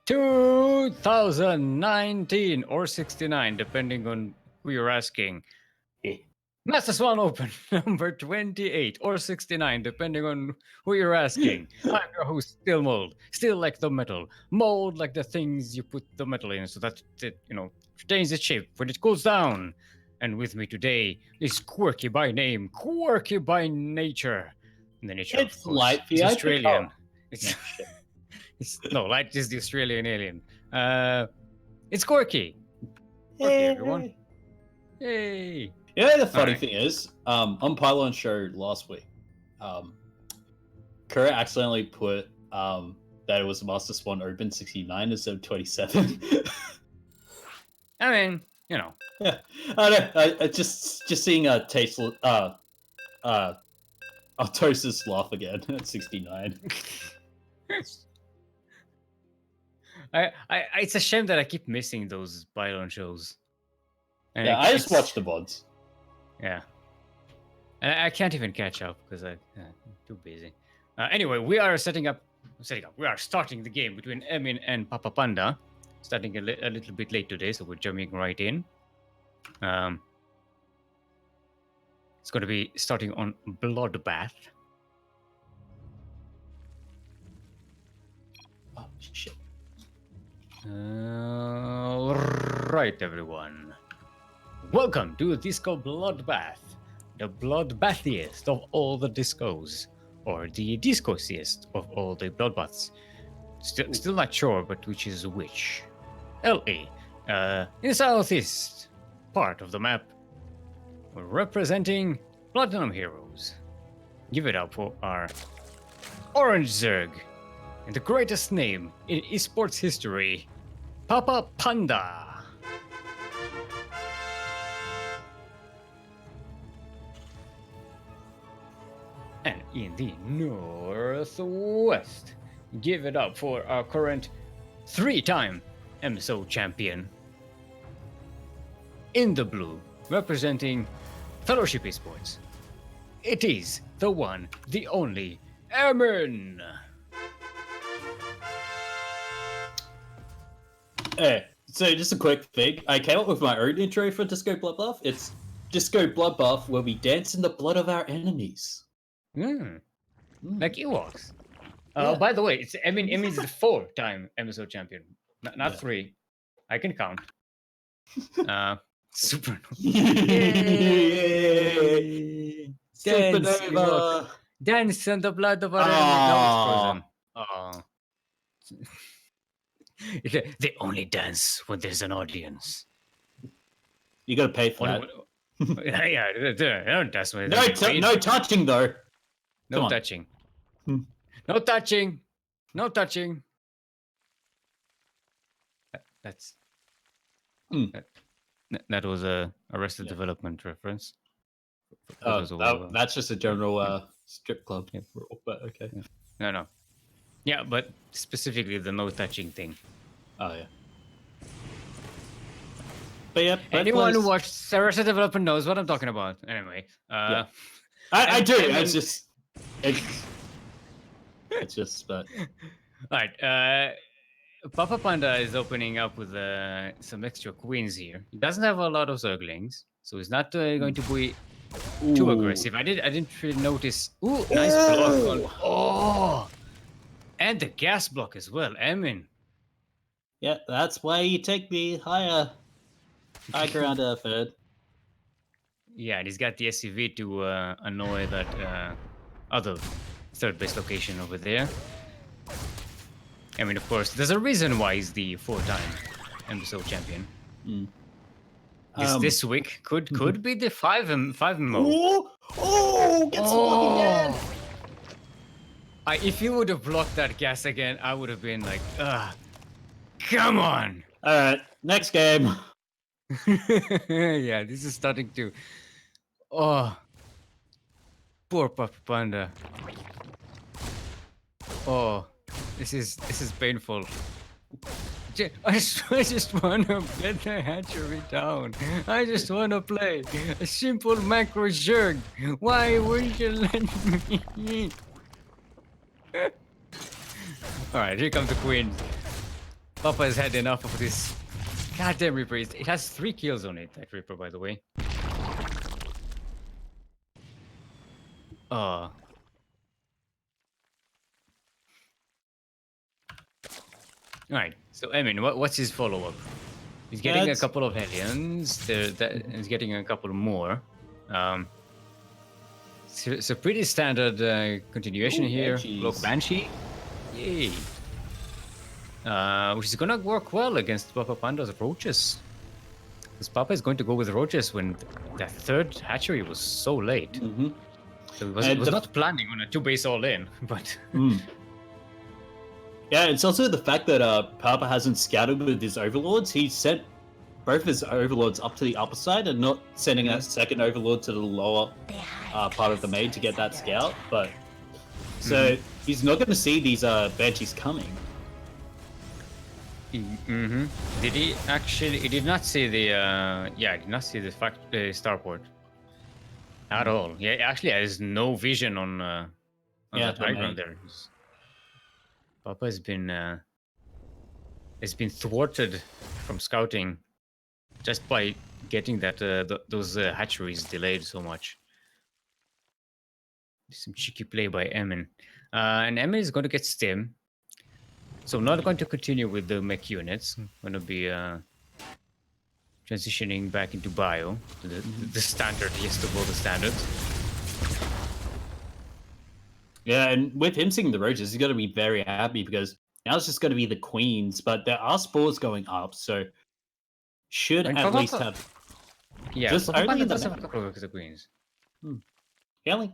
2019 or 69, depending on who you're asking. Master Swan Open number 28 or 69, depending on who you're asking. I'm your host, Steelmold. Steel like the metal, mold like the things you put the metal in, so that it, retains its shape when it cools down. And with me today is Quirky by name, Quirky by nature. And the nature, It's of course, light, is the Australian. It's Light is the Australian alien. It's Quirky. Quirky, everyone. Yay! Yeah, the funny thing is, on Pylon Show last week, Kura accidentally put that it was Master Swan Open 69 instead of 27. I mean, Yeah, I know. I just seeing Artosis laugh again at 69. It's a shame that I keep missing those Pylon shows. And Yeah, I just watch the VODs. Yeah. And I can't even catch up because I'm too busy. Anyway, we are starting the game between Emin and Papa Panda. Starting a little bit late today, so we're jumping right in. It's going to be starting on Bloodbath. Oh, shit. Right, everyone. Welcome to Disco Bloodbath, the bloodbathiest of all the discos, or the discosiest of all the bloodbaths. Still not sure, but which is which. LA, in the southeast part of the map, representing Platinum Heroes. Give it up for our Orange Zerg, and the greatest name in esports history, Papa Panda. And in the northwest, give it up for our current 3-time MSO champion. In the blue, representing Fellowship Esports, it is the one, the only, Emin. Hey, so just a quick thing. I came up with my own intro for Disco Bloodbath. It's Disco Bloodbath, where we dance in the blood of our enemies. Like Ewoks. Yeah. By the way, Emin's the 4-time MSO champion, not 3. I can count. Super. Yay! Supernova! Dance in the blood of our enemies. No, it's frozen. They only dance when there's an audience. You gotta pay for that. Yeah, they don't dance when No touching though. No touching. No touching. No touching. That's that was a Arrested Development reference. That's just a general strip club. Yeah. But okay. No. Yeah, but specifically the no touching thing. Oh yeah. But yeah, anyone who watched Arrested Development knows what I'm talking about. Anyway, I do. It's just but. All right. Papa Panda is opening up with some extra queens here. He doesn't have a lot of Zerglings, so he's not going to be too aggressive. I didn't really notice. Ooh, nice block. Oh, and the gas block as well. Emin. Yeah, that's why you take the high ground effort. Yeah, and he's got the SCV to annoy that other third base location over there. I mean, of course, there's a reason why he's the 4-time MSO champion. This week could be the 5 mode. Gets lucky again. If you would have blocked that gas again, I would have been like, come on. All right, next game. Yeah, this is starting to. Oh, poor Papa Panda. Oh, this is painful. I just want to get the hatchery down. I just want to play a simple macro Zerg. Why wouldn't you let me? All right, here comes the queen. Papa has had enough of this goddamn Reaper. It has 3 kills on it, that Reaper, by the way. Alright, so Emin, what's his follow-up? He's getting a couple of Hellions. He's getting a couple more. It's a pretty standard continuation here. Look, Banshee. Yay. Which is gonna work well against Papa Panda's Roaches. Because Papa is going to go with Roaches when that 3rd hatchery was so late. Mm-hmm. So he was not planning on a 2-base all-in, but... Yeah, it's also the fact that Papa hasn't scouted with his overlords. He sent both his overlords up to the upper side and not sending that second overlord to the lower part of the main to get that scout. But so he's not going to see these Banshees coming. Did he actually? He did not see the. Yeah, he did not see the starport at all. Yeah, actually, has no vision on that high ground there. Papa has been thwarted from scouting just by getting that those hatcheries delayed so much. Some cheeky play by Emin. And Emin is going to get Stim. So I'm not going to continue with the mech units. I'm going to be transitioning back into bio. The standard, he has to go the standard. Yeah, and with him seeing the Roaches, he's going to be very happy because now it's just going to be the Queens, but there are spores going up, so should at least have... Yeah, just only does have a couple of the Queens. He only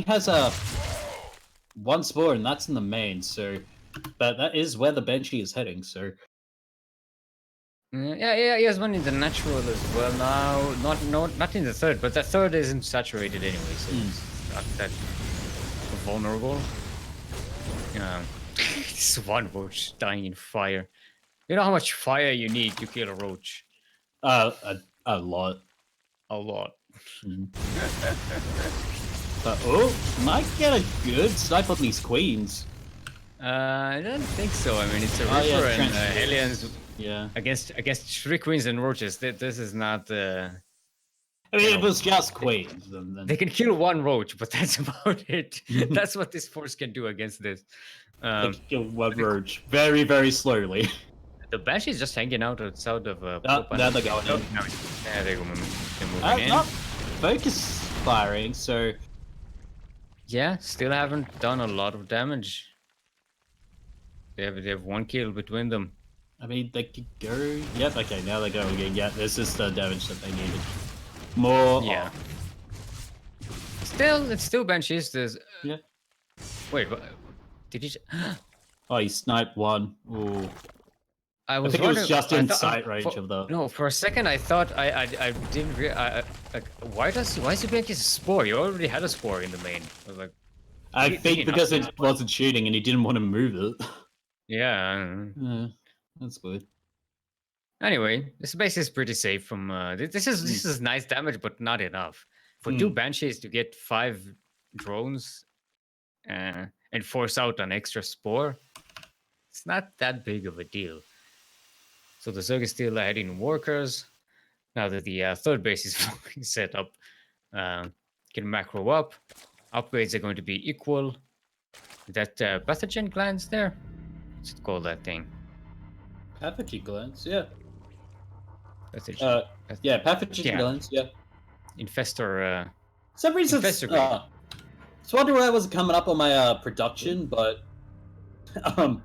has 1 spore, and that's in the main, so... But that is where the Banshee is heading, so... Yeah, he has one in the natural as well now. Not in the 3rd, but the 3rd isn't saturated anyway, so it's not that vulnerable. This one roach dying in fire. You know how much fire you need to kill a roach? A lot. A lot. But might get a good snipe on these Queens. I don't think so. I mean, it's a Reaper and Hellions. Yeah. Against 3 Queens and Roaches. This is not. I mean, it was just Queens. Then... They can kill 1 Roach, but that's about it. That's what this force can do against this. They can kill 1 Roach very, very slowly. The Banshee is just hanging out outside of. Now they're going in. Yeah, they're moving in. Not focus firing, so. Yeah, still haven't done a lot of damage. They have 1 kill between them. I mean, they could go... Yep, okay, now they're going again. Yeah, this is the damage that they needed. More... Yeah. It's still Banshees. There's... Yeah. Wait, what? Did he... Oh, he sniped 1. Ooh. I think it was just in sight range of the... No, for a second I thought I didn't realize... Like, why is he making a spore? You already had a spore in the main. I was like... I think because it wasn't shooting and he didn't want to move it. Yeah. That's good. Anyway, this base is pretty safe from... This is nice damage, but not enough. For 2 Banshees to get 5 drones and force out an extra spore, it's not that big of a deal. So the Zerg is still adding workers. Now that the 3rd base is set up, can macro up. Upgrades are going to be equal. That pathogen glands there? What's it called, that thing? Pathogen glands, yeah. Pathogen. Yeah, pathogen glands, yeah. Infestor. Some reason, I was wondering why I wasn't coming up on my production, but I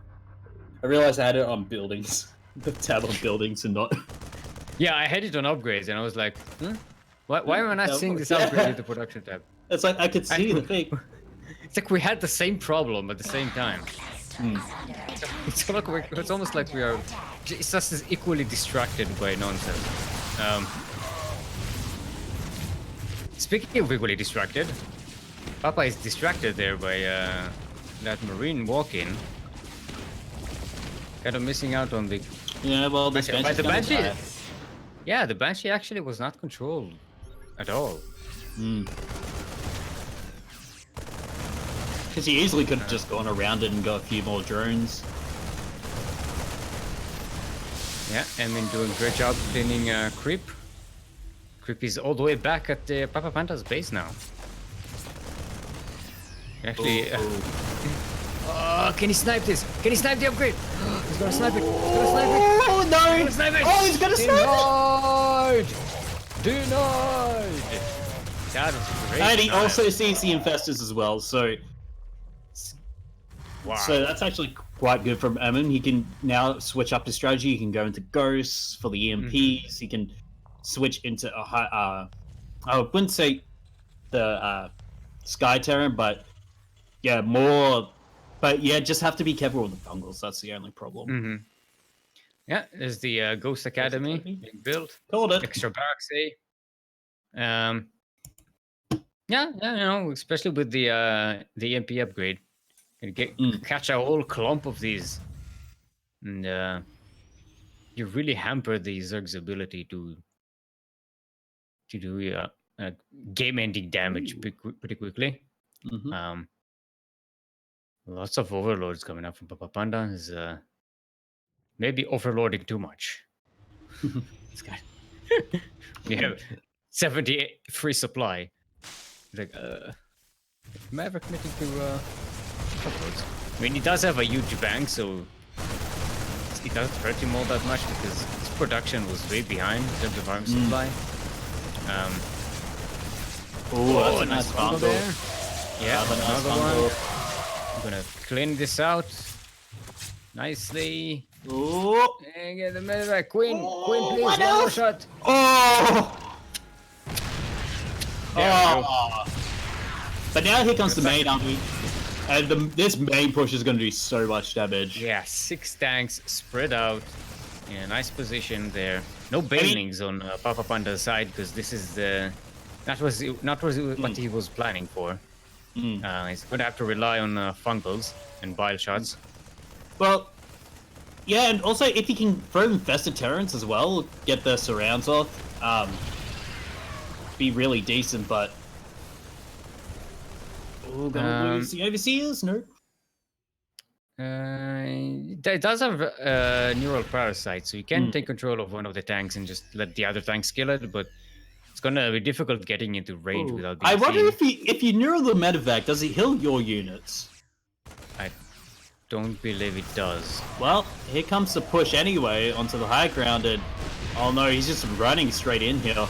realized I had it on buildings. The tab on buildings and not. Yeah, I had it on upgrades, and I was like, why am I not seeing this upgrade in the production tab? It's like I could see the thing. It's like we had the same problem at the same time. It's almost like we are just as equally distracted by nonsense. Speaking of equally distracted, Papa is distracted there by that Marine walk-in. Kind of missing out on the... Yeah, well, the Banshee... Yeah, the Banshee actually was not controlled at all. Because he easily could have just gone around it and got a few more drones. Yeah, Emin doing a great job cleaning Creep. Creep is all the way back at the Papa Panda's base now. Actually, can he snipe this? Can he snipe the upgrade? He's gonna snipe it. He's gonna snipe it. Oh no! He's gonna snipe it. Oh, he's gonna snipe it! Denied. That is great. And he snipe. also sees the infestors as well, so Wow. so that's actually quite good from Emin. He can now switch up his strategy. He can go into ghosts for the EMPs. He can switch into a high. I wouldn't say the Sky Terror, but yeah, more. But yeah, just have to be careful with the fungals. That's the only problem. Yeah, there's the Ghost Academy being built. Called it. Extra barracks, yeah, you know, especially with the MP upgrade, can catch a whole clump of these, and you really hamper the Zerg's ability to do game-ending damage pretty quickly. Lots of overlords coming up from Papa Panda is maybe overlording too much. It's got we have 70 free supply. Like, am I ever committing to overlords? I mean, he does have a huge bank, so it doesn't hurt him all that much because his production was way behind in terms of arms supply. That's a nice bundle bundle. there. Yeah, another one. I'm gonna clean this out nicely. Oh! And get the medevac. Queen, please, what one more else? shot. Oh! There we go. Oh! But now here comes the main army, and this main push is going to do so much damage. Yeah, 6 tanks spread out in a nice position there. No banelings on Papa Panda's side because this is the not what he was planning for. He's going to have to rely on fungals and bile shots. Well, yeah, and also if he can throw infested Terrans as well, get the surrounds off, be really decent. But gonna lose the overseers? No. It does have neural parasite, so you can take control of one of the tanks and just let the other tanks kill it, but it's gonna be difficult getting into range without being I wonder seen. if you neural the medevac, does it heal your units? I don't believe it does. Well, here comes the push anyway onto the high ground, and oh no, he's just running straight in here.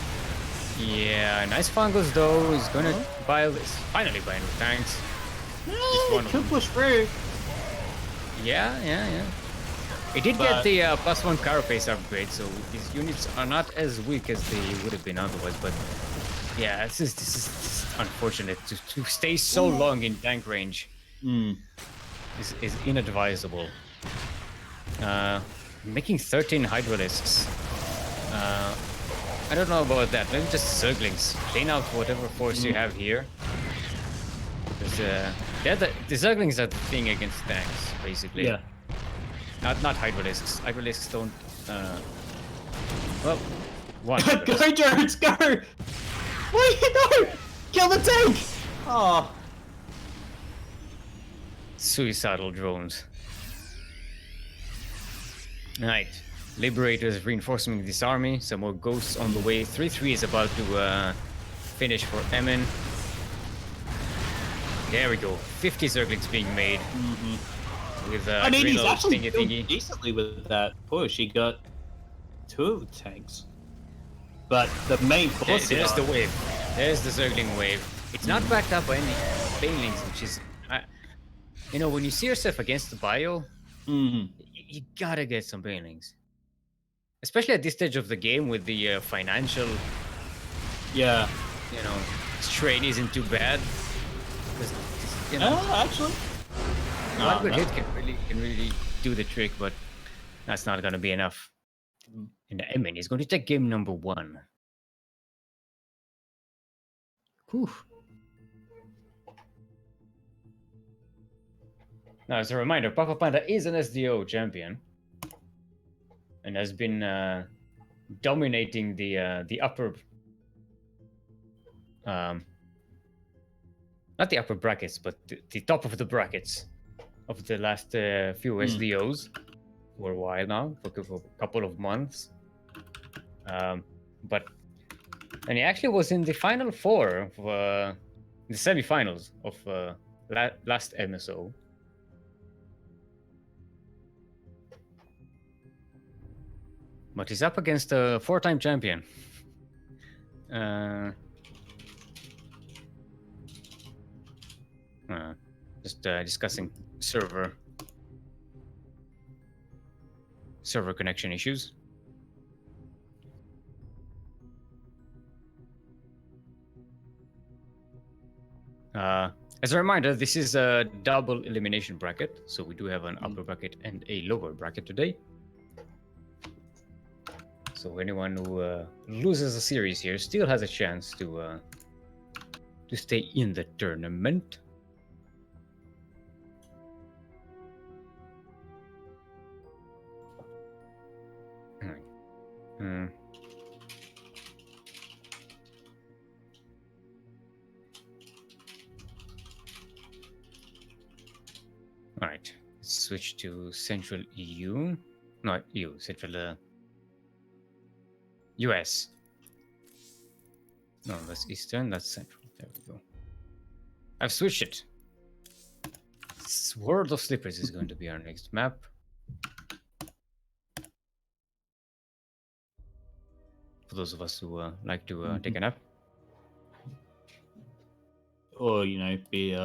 Yeah, nice fungals though. He's gonna finally buy new tanks. Yeah, could push through. Yeah. He did get the +1 carapace upgrade, so his units are not as weak as they would have been otherwise. But yeah, this is unfortunate to stay so long in tank range. Is inadvisable. Making 13 Hydralisks. I don't know about that. Maybe just Zerglings. Clean out whatever force you have here. Because the Zerglings are the thing against tanks, basically. Yeah. Not Hydralisks. Hydralisks don't. Well, one. Go, Jones, go! Wait, no! Kill the tank! Oh. Suicidal drones. Right. Liberators reinforcing this army. Some more ghosts on the way. 3-3 is about to finish for Emin. There we go. 50 Zerglings being made. With I mean, he's actually doing doing decently with that push. He got 2 tanks. But the main force there's the wave. There's the Zergling wave. It's not backed up by any banelings, which is... you know, when you see yourself against the bio, you gotta get some banelings. Especially at this stage of the game with the financial... Yeah. You know, strain isn't too bad. You know, Actually... one good hit can really do the trick, but that's not gonna be enough. And Emin is going to take game number 1. Whew. Now, as a reminder, Papa Panda is an SDO champion and has been dominating the upper, not the upper brackets, but the top of the brackets of the last few SDOs. for a while now, for a couple of months. But and he actually was in the final four of the semifinals of last MSO. But he's up against a four-time champion. Just discussing server connection issues. As a reminder, this is a double elimination bracket, so we do have an upper bracket and a lower bracket today. So anyone who loses a series here still has a chance to stay in the tournament. All right, let's switch to Central EU. Not EU, Central US. No, that's Eastern, that's Central. There we go. I've switched it. World of Slippers is going to be our next map. For those of us who like to take a nap. Or, you know, be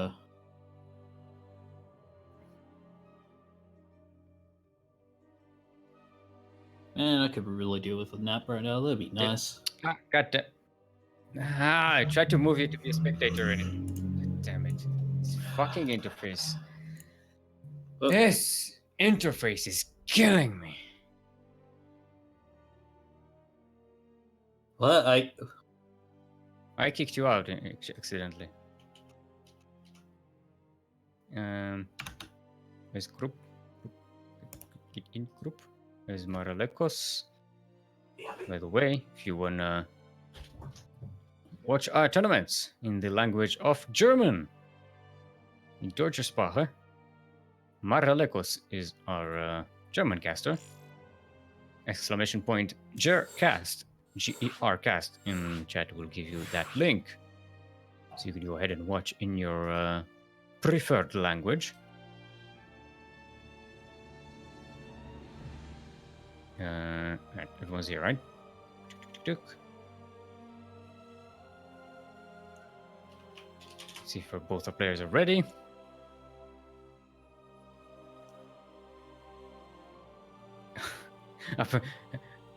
Man, I could really deal with a nap right now. That'd be nice. Got that. I tried to move you to be a spectator and damn it. This fucking interface. Oh. This interface is killing me. What? I kicked you out accidentally. There's group. Get in group. There's Maralekos. By the way, if you wanna watch our tournaments in the language of German, in Deutsche Sprache, Maralekos is our German caster. Exclamation point Gercast, G-E-R cast in chat will give you that link. So you can go ahead and watch in your preferred language. Right, everyone's here, right? See if both our players are ready.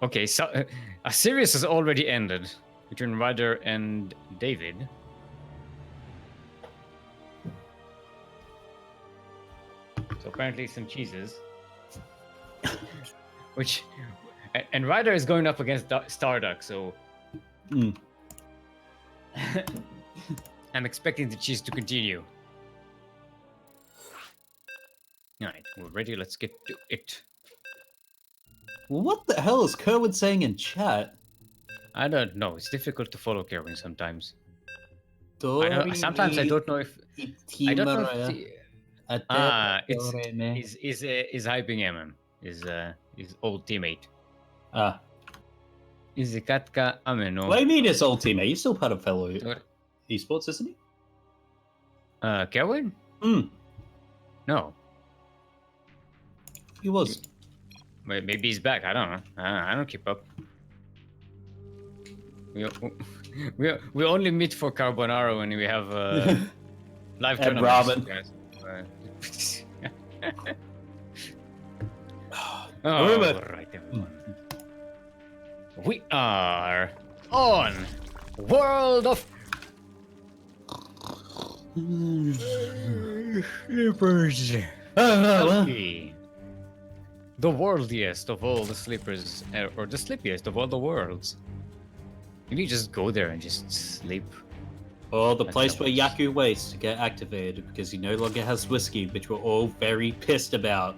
Okay, so a series has already ended between Ryder and David. So apparently some cheeses. Which, and Ryder is going up against Starduck, so I'm expecting the cheese to continue. Alright, we're ready, let's get to it. What the hell is Kerwin saying in chat? I don't know, it's difficult to follow Kerwin sometimes. Sometimes I don't know if... I don't know if is hyping MM, his old teammate. Is Katka Ameno. What do you mean his old teammate? He's still part of fellow esports, isn't he? Kerwin? No. He was. Maybe he's back. I don't know. I don't keep up. We only meet for carbonara when we have live and tournaments. Ramen. Oh, right, everyone. We are on World of Slippers. The worldiest of all the slippers, or the slippiest of all the worlds. Maybe you just go there and just sleep. Or the place where Yaku waits to get activated because he no longer has whiskey, which we're all very pissed about.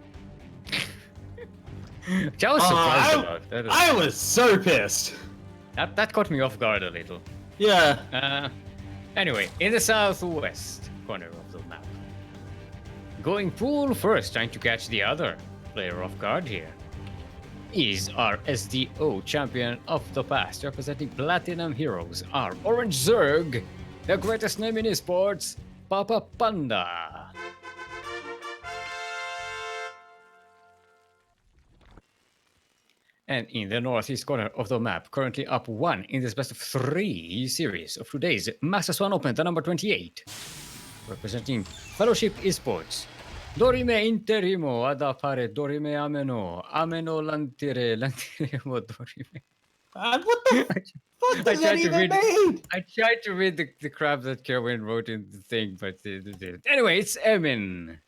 Which I was surprised about. I was so pissed. That caught me off guard a little. Yeah. Anyway, in the southwest corner of the map. Going pool first, trying to catch the other. player off guard here. Is our SDO champion of the past, representing Platinum Heroes, our Orange Zerg, the greatest name in esports, Papa Panda. And in the northeast corner of the map, currently up 1 in this best of 3 series of today's Master Swan Open, the number 28, representing Fellowship Esports. Dorime interimo ad appare dorime ameno, ameno lantiremo dorime. What the fuck does that even mean? I tried to read the crap that Kerwin wrote in the thing, but anyway, it's Emin.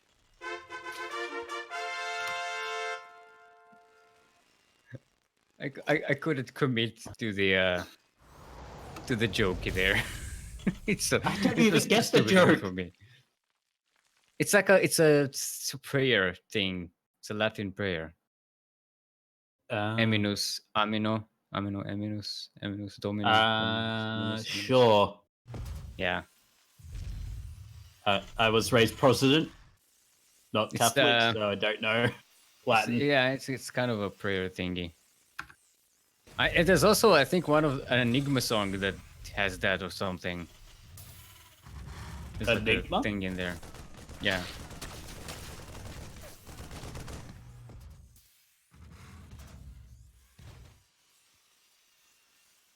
I couldn't commit to the joke there. I don't even guess the joke for me. It's like it's a prayer thing. It's a Latin prayer. Eminus, amino, eminus, dominus. Sure. Yeah. I was raised Protestant, not Catholic, so I don't know Latin. It's kind of a prayer thingy. There's also, I think, an Enigma song that has that or something. There's Enigma? Like a thing in there. Yeah.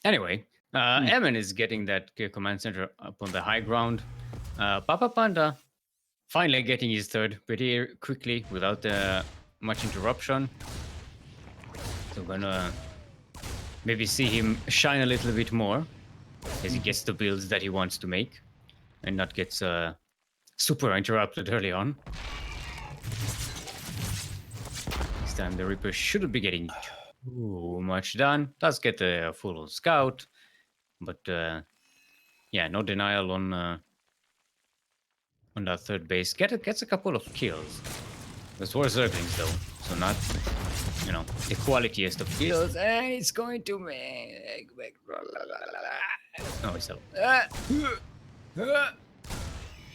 Anyway, Emin is getting that command center up on the high ground. Papa Panda finally getting his third pretty quickly without much interruption. So gonna maybe see him shine a little bit more as he gets the builds that he wants to make and not gets super interrupted early on. This time the Reaper shouldn't be getting too much done. Does get a full scout, but yeah, no denial on that third base. Gets a couple of kills. There's 4 Zerglings though, so not the qualitiest of kills, and it's going to make. No, it's so.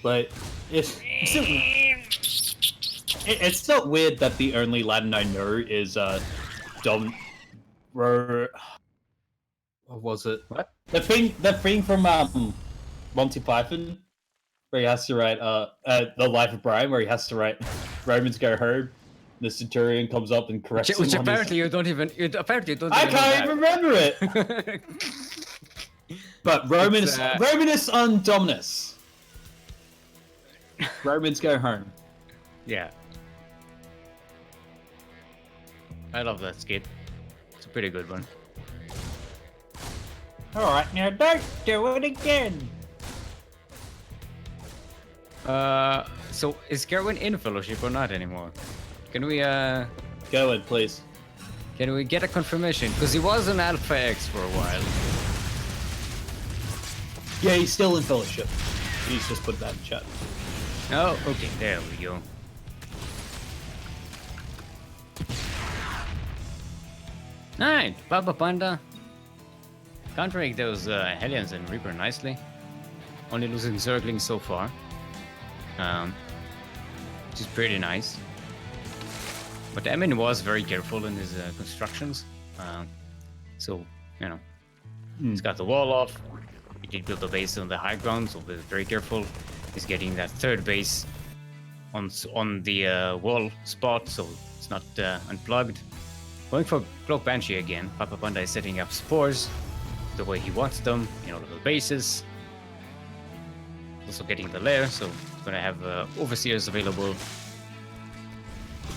But it's not weird that the only Latin I know is what was it? What? The thing from Monty Python, where he has to write The Life of Brian, where he has to write Romans go home. The Centurion comes up and corrects him. Which apparently you don't even. I can't even remember it. But Romanus on Dominus. Romans go home. Yeah. I love that skit. It's a pretty good one. Alright, now don't do it again. So is Gerwin in Fellowship or not anymore? Can we Go ahead, please. Can we get a confirmation? Because he was an Alpha X for a while. Yeah, he's still in Fellowship. He's just put that in chat. Oh, okay, there we go. Alright, Papa Panda. Countering those Hellions and Reaper nicely. Only losing Zerglings so far. Which is pretty nice. But Emin was very careful in his constructions. So, he's got the wall off. He did build a base on the high ground, so he's very careful. He's getting that third base on the wall spot, so it's not unplugged. Going for Cloak Banshee again. Papa Panda is setting up spores the way he wants them in all of the bases. Also getting the lair, so he's gonna have overseers available.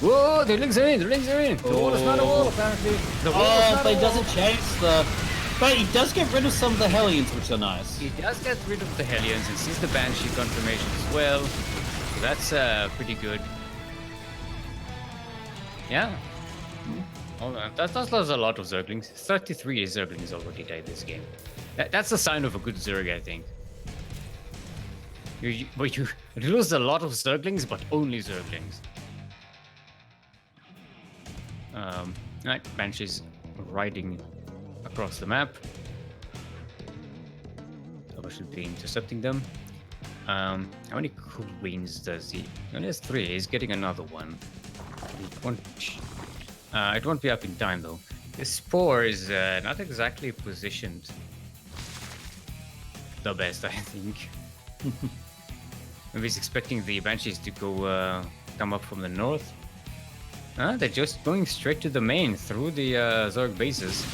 Whoa, the links are in! The wall is not a wall, apparently. But he doesn't change the... But he does get rid of some of the Hellions, which are nice. He does get rid of the Hellions and sees the Banshee confirmation as well. So that's pretty good. Yeah. Hold on. That's a lot of Zerglings. 33 Zerglings already died this game. That's a sign of a good Zerg, I think. You lose a lot of Zerglings, but only Zerglings. Right, Banshee's riding across the map. So I should be intercepting them. How many queens does he? He only has 3. He's getting another one. It won't be up in time though. This Spore is not exactly positioned the best, I think. Maybe he's expecting the Banshees to go come up from the north. They're just going straight to the main through the Zerg bases.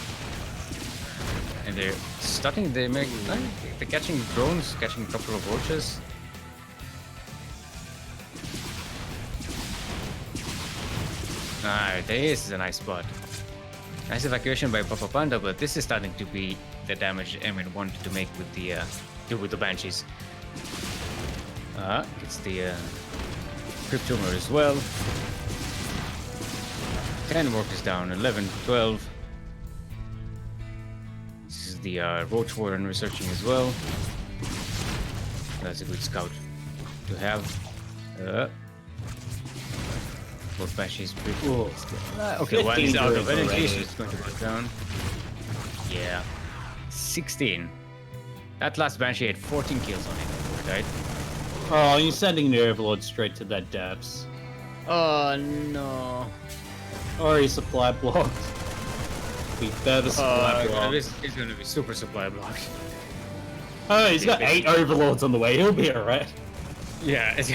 And they're starting, they're catching drones, catching a couple of roaches. This is a nice spot. Nice evacuation by Papa Panda, but this is starting to be the damage Emin wanted to make with the Banshees. Gets the Crypt Tumor as well. 10 workers down, 11, 12. This is the Roach Warren researching as well. That's a good scout to have. Both Banshees pretty. Okay, one is out of energy, so it's going to go down. Yeah. 16. That last Banshee had 14 kills on it, right? Oh, you're sending the Overlord straight to that depths. Oh no. Or he's supply blocked. He better supply blocked. He's gonna be super supply blocked. Oh, he's got 8 Overlords on the way, he'll be alright. Yeah, it's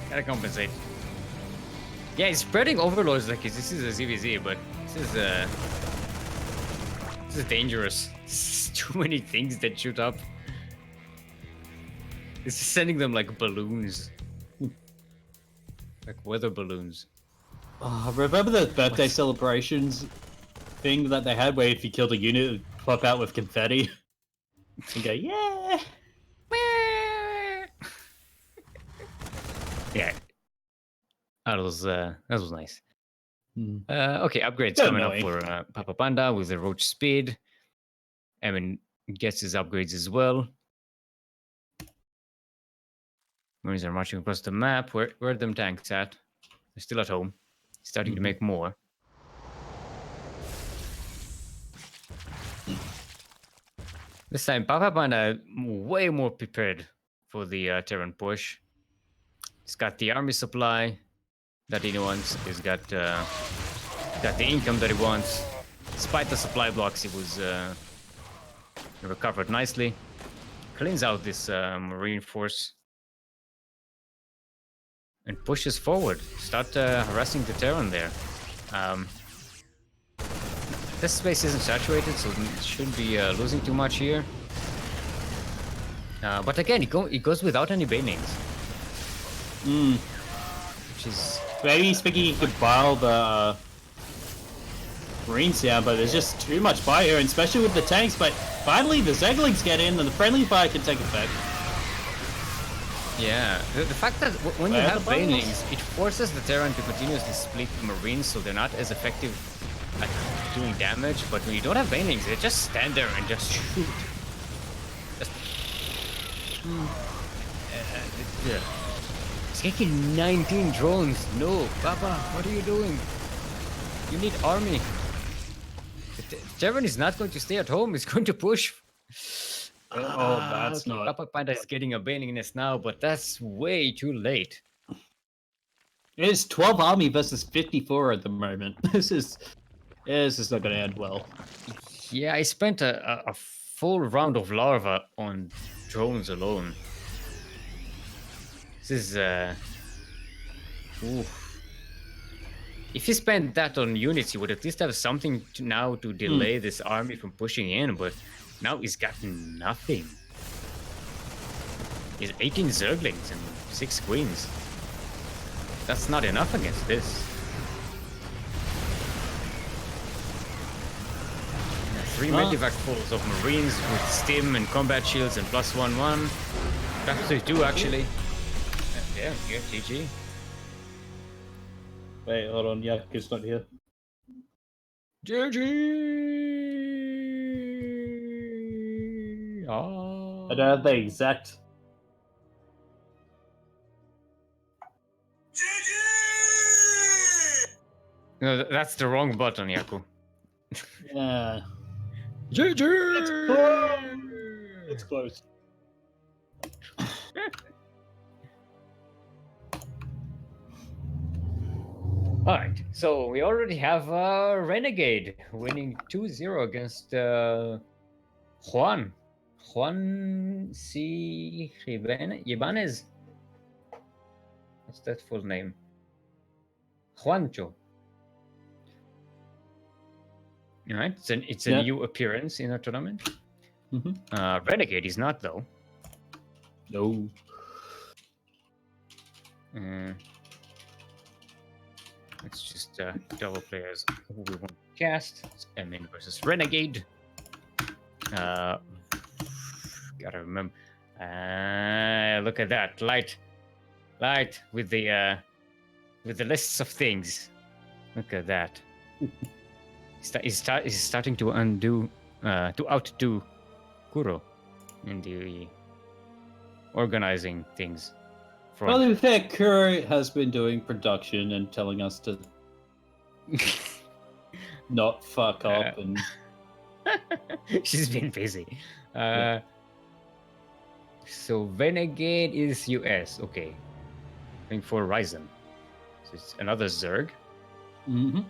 gotta compensate. Yeah, he's spreading Overlords like this is a ZVZ, but this is dangerous. There's too many things that shoot up. It's just sending them like balloons. Like weather balloons. Oh, remember the birthday celebrations thing that they had where if you killed a unit, it would pop out with confetti? And go, yeah! Yeah. That was nice. Okay, upgrades coming up for Papa Panda with the Roach Speed. Emin gets his upgrades as well. Marines are marching across the map. Where are them tanks at? They're still at home. Starting to make more. This time, Papa Panda way more prepared for the Terran push. He's got the army supply that he wants. He's got the income that he wants. Despite the supply blocks, he was recovered nicely. Cleans out this Marine force. And pushes forward. Start harassing the Terran there. This space isn't saturated, so it shouldn't be losing too much here. But again, it goes without any banelings. Which is... Maybe he's thinking he could bile the Marines down, but there's just too much fire here, and especially with the tanks. But finally, the Zeglings get in, and the friendly fire can take effect. Yeah, the fact that when you have banelings, it forces the Terran to continuously split the Marines, so they're not as effective at doing damage. But when you don't have banelings, they just stand there and just shoot. It's taking 19 drones. No, Papa, what are you doing? You need army. The Terran is not going to stay at home. He's going to push. Oh, that's not... Papa Panda is getting a bailing nest now, but that's way too late. It's 12 army versus 54 at the moment. This is not going to end well. Yeah, I spent a full round of larva on drones alone. This is oof. If you spent that on units, you would at least have something now to delay this army from pushing in, but now he's got nothing. He's 18 Zerglings and 6 Queens. That's not enough against this. 3 medivac fulls of Marines with stim and combat shields and +1/1. Actually 2 actually. Yeah, here, GG. Wait, hold on, yeah, it's not here. GG! I don't have the exact... No, that's the wrong button, Yaku. Yeah. GG! It's close. So we already have a Renegade winning 2-0 against Juan. Juan C. Ibanez. What's that full name? Juancho. All right, it's a new appearance in a tournament. Renegade is not though. No. Let's just double players who we want to cast. It's Emin versus Renegade. Gotta remember. Look at that light with the lists of things. Look at that. He's starting to outdo Kuro in the organizing things. Well, to be fair, Kuro has been doing production and telling us to not fuck up and. She's been busy. Yeah. So Renegade is US. Okay. Going for Ryzen. So it's another Zerg.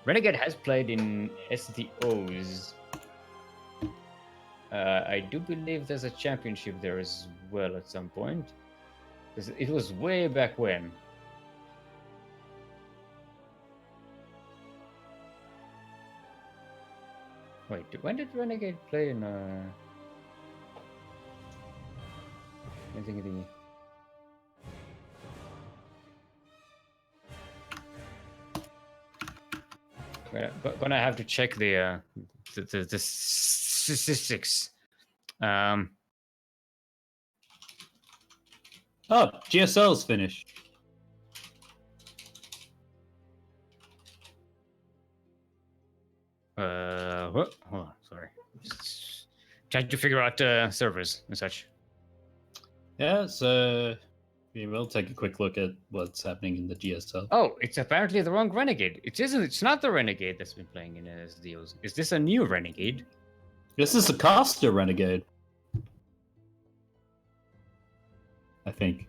Renegade has played in SDOs. I do believe there's a championship there as well at some point. Because it was way back when. Wait, when did Renegade play in I think gonna have to check the statistics. Oh, GSL's finished. What? Hold on, sorry. Just trying to figure out servers and such. Yeah, so we will take a quick look at what's happening in the GSL. Oh, it's apparently the wrong Renegade. It isn't. It's not the Renegade that's been playing in SDOs. Is this a new Renegade? This is a caster Renegade. I think.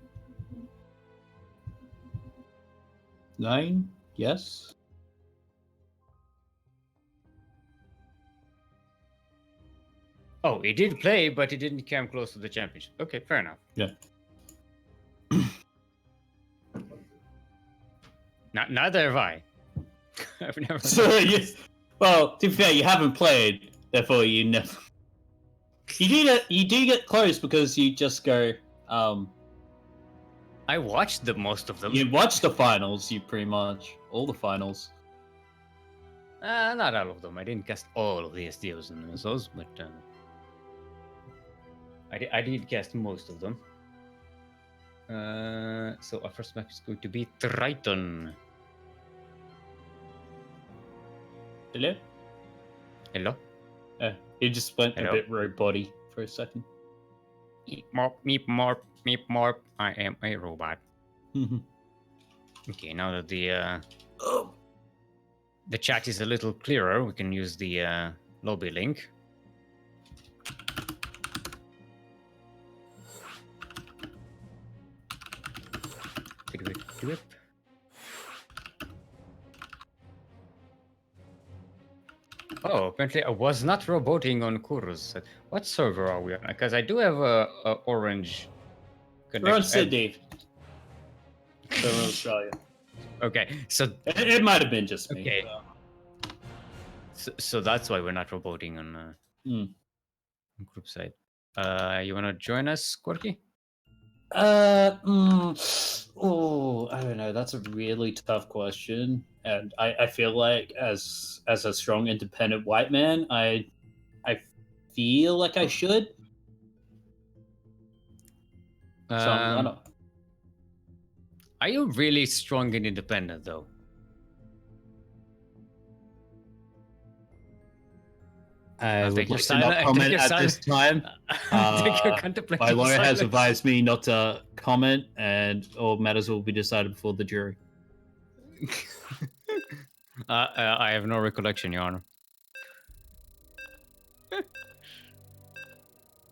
9? Yes? Oh, he did play, but he didn't come close to the championship. Okay, fair enough. Yeah. Neither have I. I've never. So, yes. Well, to be fair, you haven't played, therefore you never. You do get close because you just go. I watched most of them. You watch the finals. You pretty much all the finals. Not all of them. I didn't cast all of the SDOs and those, but I did cast most of them. So our first map is going to be Triton. Hello? Hello? It just went Hello? a bit robot-y for a second. Meep morp, meep morp, meep morp. I am a robot. Okay, now that the chat is a little clearer, we can use the lobby link. Oh, apparently I was not roboting on Kuro's. What server are we on? Because I do have a orange connection. We're on Sydney. We're in Australia. Okay, so It might have been just me. Okay. So that's why we're not roboting on group side. You wanna join us, Quirky? Oh, I don't know. That's a really tough question, and I feel like as a strong independent white man, I feel like I should. So Are you really strong and independent though? I would like to not comment at this time. My lawyer has advised me not to comment, and all matters will be decided before the jury. I have no recollection, Your Honor.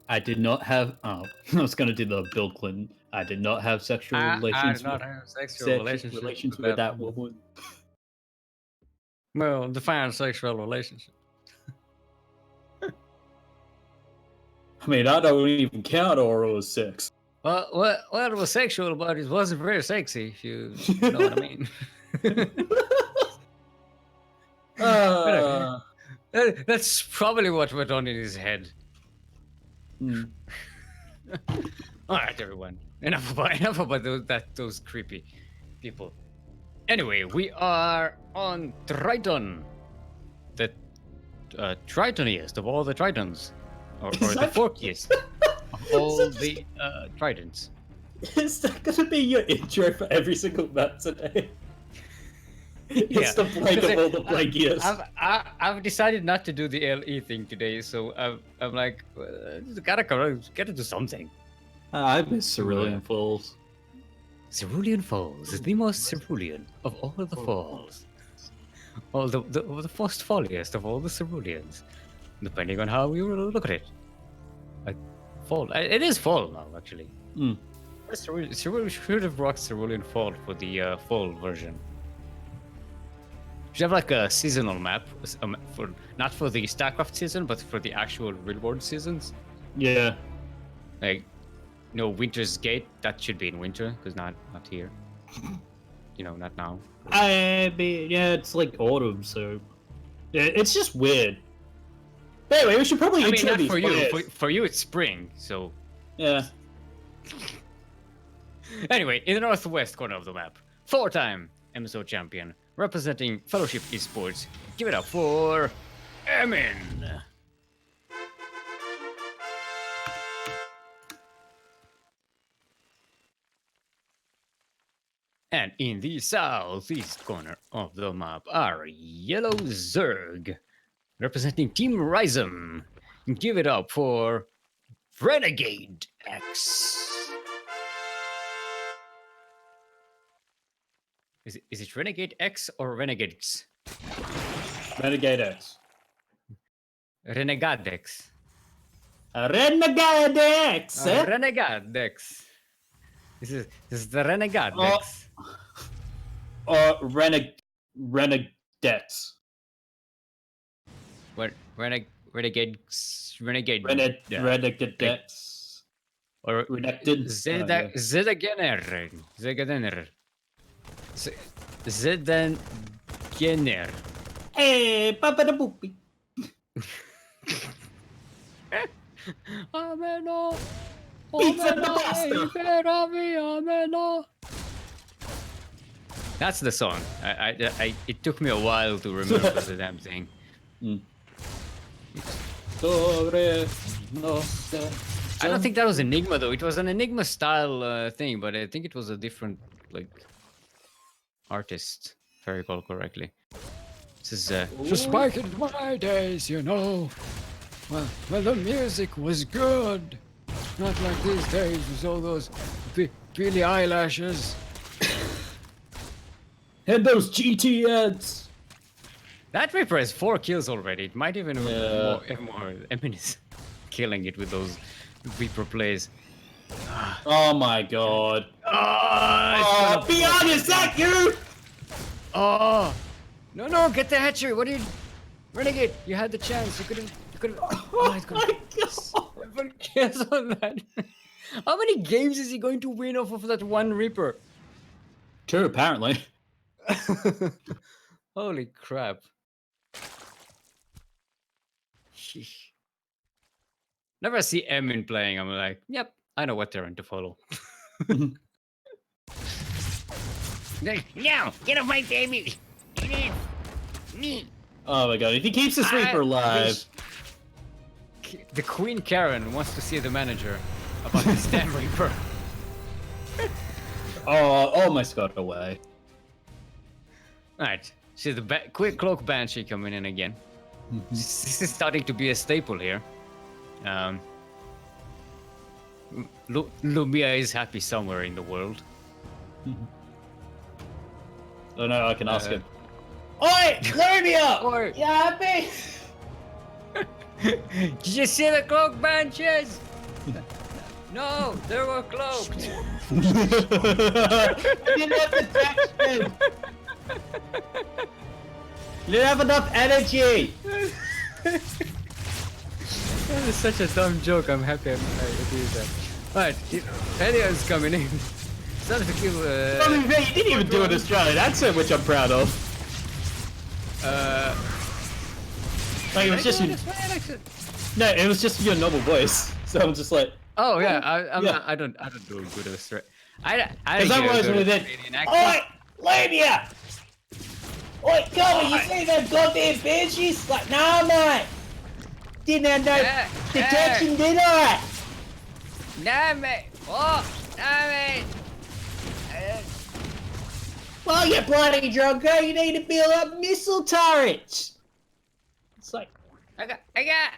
I did not have. Oh, I was going to do the Bill Clinton. I did not have sexual relations. I did not have sexual relations with that woman. Well, define sexual relationship. I mean, I don't even count oral as sex. Well, it was sexual, but it wasn't very sexy, if you know what I mean. That's probably what went on in his head. All right, everyone. Enough about those creepy people. Anyway, we are on Triton, the Tritoniest of all the Tritons, or the forkiest of all the Tritons. Is that gonna be your intro for every single map today? It's the plague of all the plagueiest. I've decided not to do the LE thing today, so I'm like, gotta do something. I miss Cerulean Falls. Cerulean Falls is the most cerulean of all the falls. All the most folliest of all the ceruleans, depending on how you look at it. Like fall, it is fall now actually. Cerulean should have brought Cerulean Fall for the fall version. Should have like a seasonal map, for not for the StarCraft season, but for the actual real world seasons. Yeah. Like, Winter's Gate, that should be in winter, because not here. Not now. Yeah, it's like autumn, so yeah, it's just weird. But anyway, we should probably intro not these for you. players. For you, it's spring, so. Yeah. Anyway, in the northwest corner of the map, 4-time MSO champion, representing Fellowship Esports. Give it up for Emin. And in the southeast corner of the map are Yellow Zerg, representing Team Rhizom. Give it up for Renegade X. Is it Renegade X or Renegade X? Renegade X. Renegade X. Renegade X. Renegade X. This is the Renegade X. Renegadex. What Renegade? Renegadex. Or Redacted. Zedagener. Zedagener. Hey, Papa the Boopy. Ameno. Pizza the Master. Ameno. That's the song. It took me a while to remember the damn thing. I don't think that was Enigma though. It was an Enigma style thing, but I think it was a different artist, if I recall correctly. This is just back in my days, Well, the music was good. Not like these days with all those Billy eyelashes. And those GT ads. That Reaper has 4 kills already. It might even more. Emin is killing it with those Reaper plays. Oh my god. Oh, be honest, Zach, you! Oh! No, get the hatchery. What are you... Renegade, you had the chance. You couldn't... Oh my god. 7 kills on that. How many games is he going to win off of that one Reaper? 2, apparently. Holy crap. Sheesh. Whenever I see Emin playing, I'm like, yep, I know what terrain to follow. No, get off my baby! Me. Oh my god, if he keeps this Reaper alive. The Queen Karen wants to see the manager about this damn Reaper. Oh, almost got away. Alright, see the quick cloak banshee coming in again. This is starting to be a staple here. Lumia is happy somewhere in the world. Oh no, I can ask him. Oi, Lumia! Oi. You happy? Did you see the cloak banshees? No, they were cloaked. I didn't have to touch them. You didn't have enough energy! That is such a dumb joke. I'm happy I did that. Alright, Elio is coming in. Started to kill. You didn't even do an Australian accent, which I'm proud of. Like it was just your... No, it was just your normal voice. So I'm just like. Oh yeah, I don't do a good Australian. I Because otherwise we did. Oi, Labia! Oi, Colby, you see them goddamn banshees? Like, nah, mate. Didn't have no detection, did I? Nah, mate. Oh, nah, mate. Well, you bloody drunko, you need to build up missile turrets. It's like. I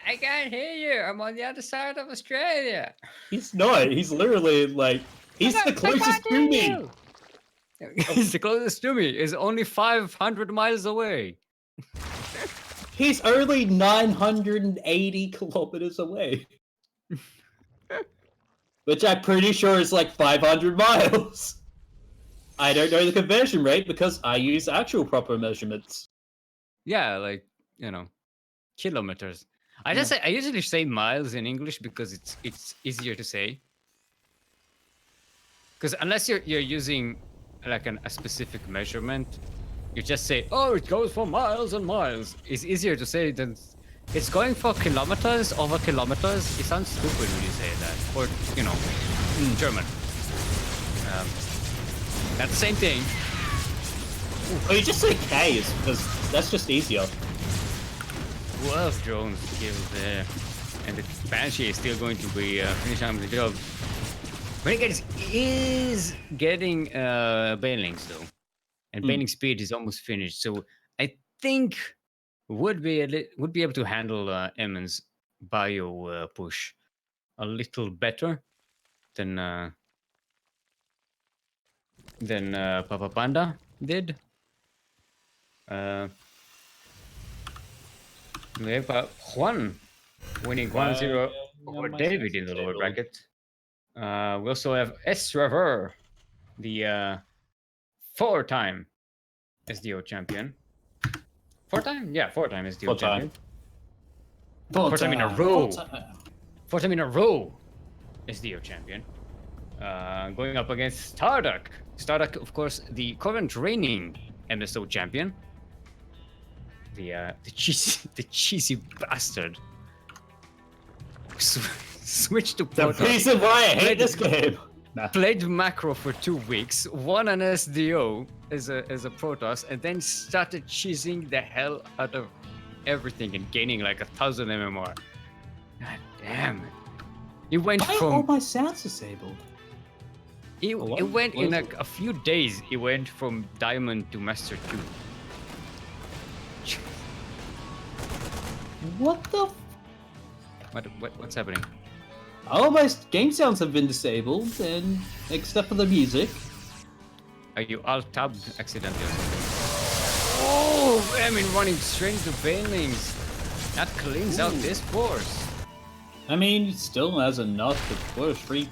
can't hear you. I'm on the other side of Australia. He's not. He's literally like. He's the closest to me. He's the closest to me. He's only 500 miles away. He's only 980 kilometers away. Which I'm pretty sure is like 500 miles. I don't know the conversion rate because I use actual proper measurements. Yeah, like, you know, kilometers. I usually say miles in English because it's easier to say. Because unless you're using like a specific measurement, you just say, oh, it goes for miles and miles. It's easier to say than it's going for kilometers over kilometers. It sounds stupid when you say that, or you know, in German. That's the same thing. Or you just say K, because that's just easier. 12 drones killed there, and the Banshee is still going to be finishing the job. Renegade is getting Banelings though, and Baneling speed is almost finished. So I think would be able to handle Emmon's bio push a little better than Papa Panda did. We have Juan winning 1-0 over David in the lower bracket. We also have S-Rever, the 4-time SDO champion. 4-time? Yeah, 4-time SDO champion. 4-time in a row. 4-time in a row SDO champion. Going up against Starduck. Starduck, of course, the current reigning MSO champion. The cheesy bastard. Switched to Protoss. The reason why I hate this game. Played macro for 2 weeks, won an SDO as a Protoss, and then started cheesing the hell out of everything and gaining like 1,000 MMR. God damn it! He went Why from are all my sounds disabled? It went in a few days. It went from Diamond to Master 2. What the? What's happening? All my game sounds have been disabled, and except for the music. Are you alt-tabbed accidentally or something? Oh, I mean, running straight to Banelings. That cleans out this force. I mean, it still has enough to push 3.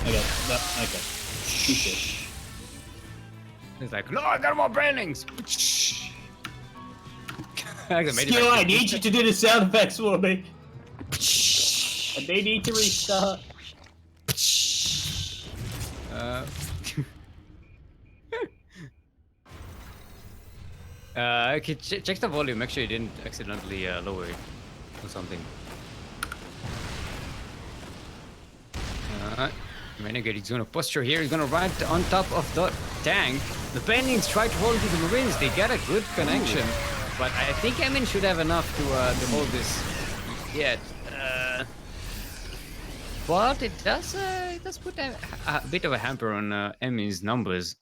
Okay, okay. Shit. It's like, no, I got more Banelings. Skill, I need you to do the sound effects for me. And they need to restart. Okay, check the volume. Make sure you didn't accidentally lower it or something. Renegade is gonna posture here. He's gonna ride on top of the tank. The Banelings try to hold to the Marines. They get a good connection, but I think Emin should have enough to hold this yet. But it does put a bit of a hamper on Emin's numbers.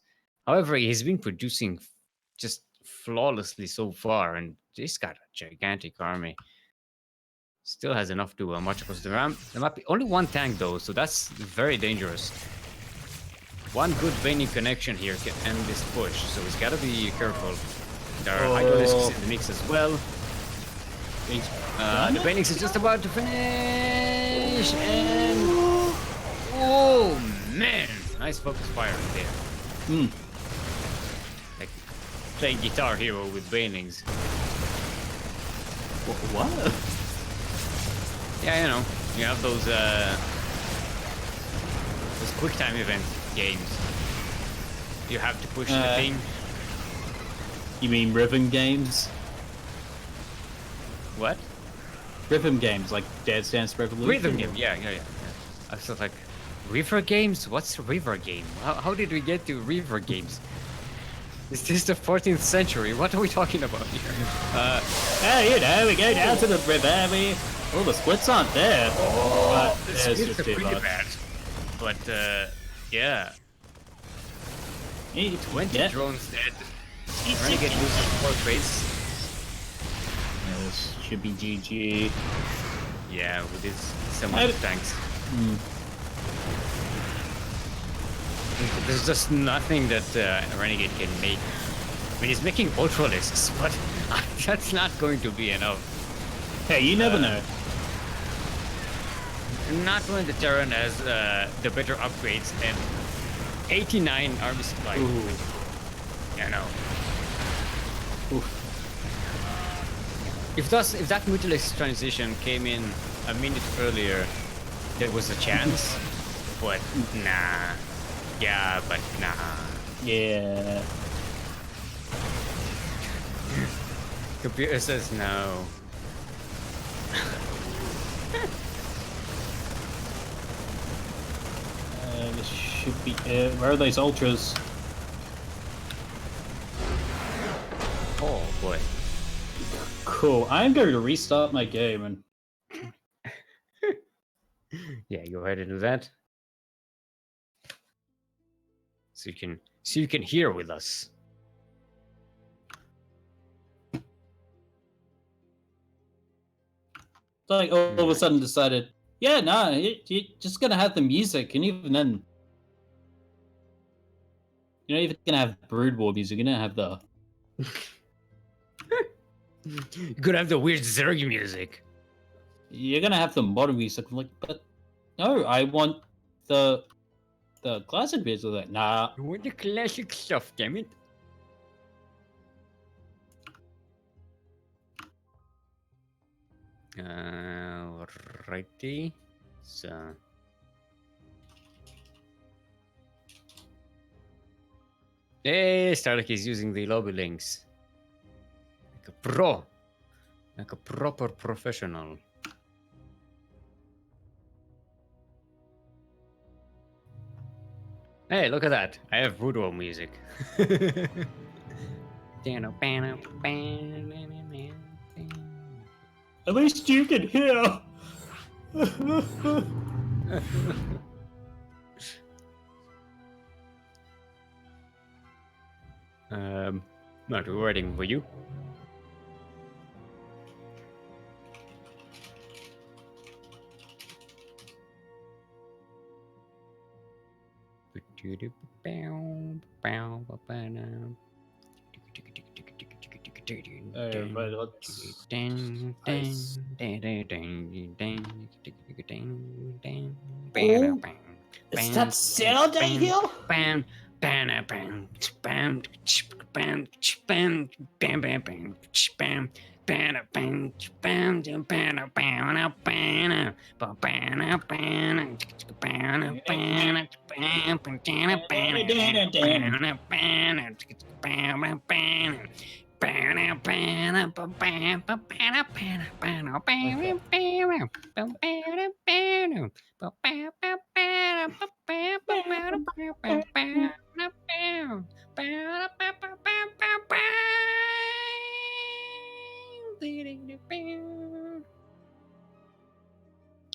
However, he's been producing just flawlessly so far, and he's got a gigantic army. Still has enough to march across the map. Only one tank though, so that's very dangerous. One good Baneling connection here can end this push, so he's got to be careful. There are Hydralisks in the mix as well. The Banelings is just about to finish, and oh man, nice focus fire right there. Like playing Guitar Hero with Banelings. What? Yeah, you know, you have those quick time event games. You have to push the thing. You mean rhythm games? What? Rhythm games, like Dance Dance Revolution? Rhythm game, yeah. I was like, river games? What's river game? How did we get to river games? Is this the 14th century? What are we talking about here? Hey, you know, we go down to the river, all the splits aren't there. Oh, But the it's splits just are too pretty much. bad. But, yeah. 20 drones dead. Renegade loses 4 trades. This should be GG. Yeah, with his so much tanks. There's just nothing that Renegade can make. I mean, he's making Ultralisks, but that's not going to be enough. Hey, you never know. Not when the Terran has the better upgrades and 89 army supply. Ooh. Yeah, no. Oof. If that Mutilix transition came in a minute earlier, there was a chance. But nah. Yeah, but nah. Yeah. Computer says no. This should be it. Where are those ultras? Oh boy. Cool. I'm going to restart my game and Yeah, go ahead and do that. So you can hear with us. like all of a sudden decided, yeah, no, you're just gonna have the music, and even then, you're not even gonna have Brood War music. You're gonna have the You're gonna have the weird Zerg music. modern music. I'm like, but no, I want the classic music. Like, nah. You want the classic stuff, damn it. Alrighty. So. Hey, Starlight is using the lobby links. Like a pro. Like a proper professional. Hey, look at that. I have voodoo music. At least you can hear. Not waiting for you. But let's... Is that sound I hear?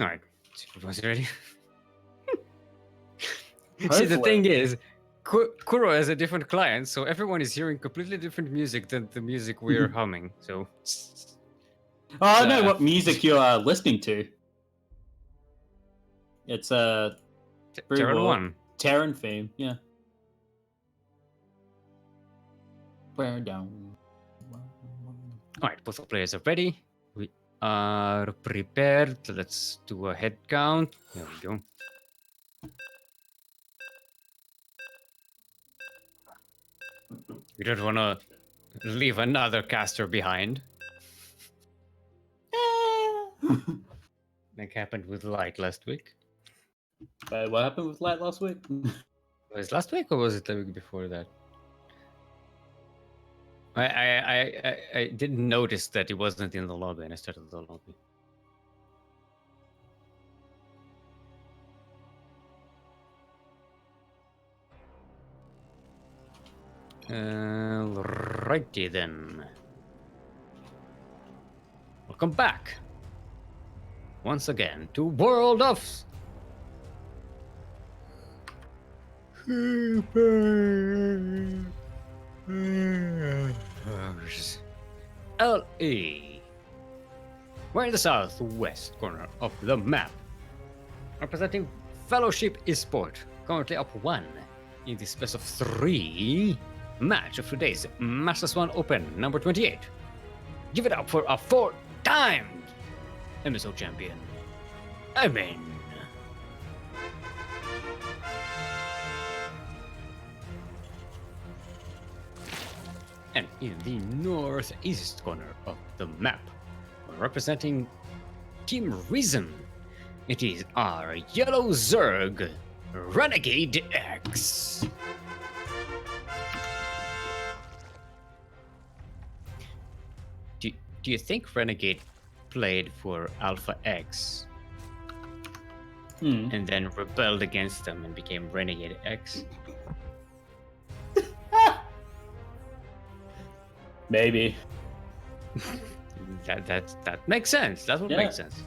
All right, was it ready? See, the thing is, Kuro has a different client, so everyone is hearing completely different music than the music we're humming. So, Oh, I know what music you're listening to. It's Terran 1. Terran theme, yeah. Burn down. All right, both players are ready. We are prepared. Let's do a head count. There we go. We don't want to leave another caster behind. Like happened with Light last week. What happened with Light last week? Was it last week or was it the week before that? I didn't notice that he wasn't in the lobby and I started the lobby. Righty then. Welcome back. Once again to World of LE. We're in the southwest corner of the map, representing Fellowship Esport, currently up 1 in this best of 3 match of today's Master Swan Open number 28. Give it up for a 4-time MSO champion, Amen. And in the northeast corner of the map, representing Team Reason, it is our Yellow Zerg, Renegade X. Do you think Renegade played for Alpha X and then rebelled against them and became Renegade X? Maybe. That makes sense. That would make sense.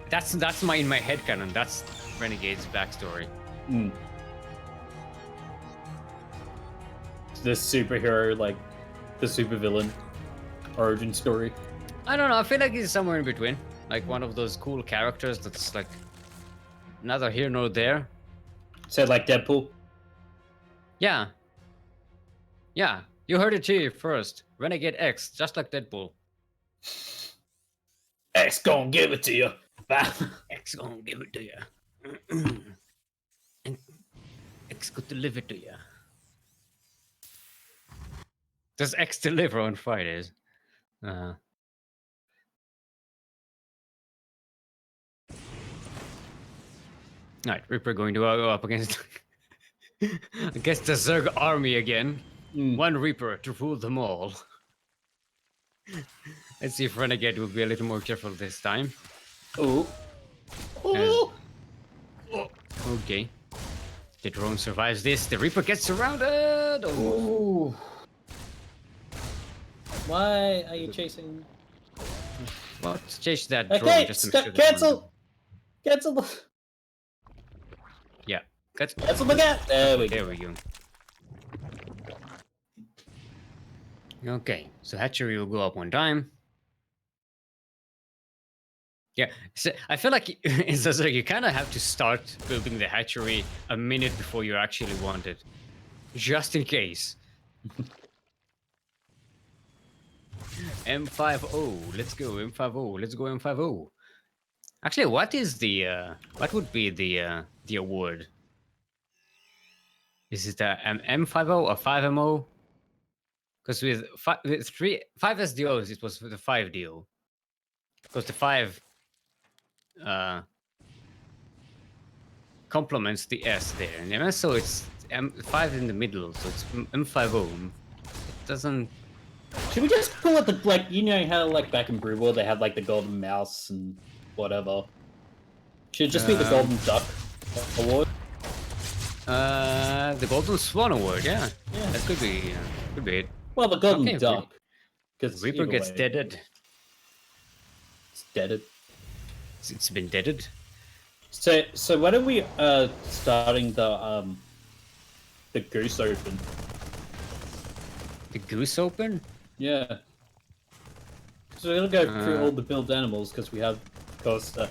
That's my in my headcanon. That's Renegade's backstory. The superhero, like the supervillain origin story. I don't know. I feel like he's somewhere in between. Like one of those cool characters that's like neither here nor there. So like Deadpool. Yeah. Yeah. You heard it here first. Renegade X, just like Deadpool. X gonna give it to you. X gonna give it to you. And X could deliver to you. Does X deliver on Fridays? Alright, Reaper going to go up against against the Zerg army again. One Reaper to rule them all. Let's see if Renegade will be a little more careful this time. Oh. Okay. The drone survives this. The Reaper gets surrounded. Oh. Why are you chasing? Well, let's chase that drone Okay, just to make sure cancel. Cancel. Yeah. Cancel my gap. There we go. Okay, so hatchery will go up 1 time. Yeah, so I feel like in Zazerg you kind of have to start building the hatchery a minute before you actually want it, just in case. M50, let's go M50, let's go M50. Actually, what what would be the award? Is it a M50 or 5MO? Because with 5 SDOs, it was the 5 deal. Because the 5 complements the S there. And the MSO, it's M5 in the middle, so it's M50. It doesn't... Should we just call it the, like, you know how, like, back in Brew World, they had, like, the Golden Mouse and whatever? Should it just be the Golden Duck Award? The Golden Swan Award, yeah. That could be it. Well, the Golden Duck. Because Reaper gets deaded. It's deaded. It's been deaded. So when are we starting the Goose Open? The Goose Open? Yeah. So we're gonna go through all the build animals because we have, of course, the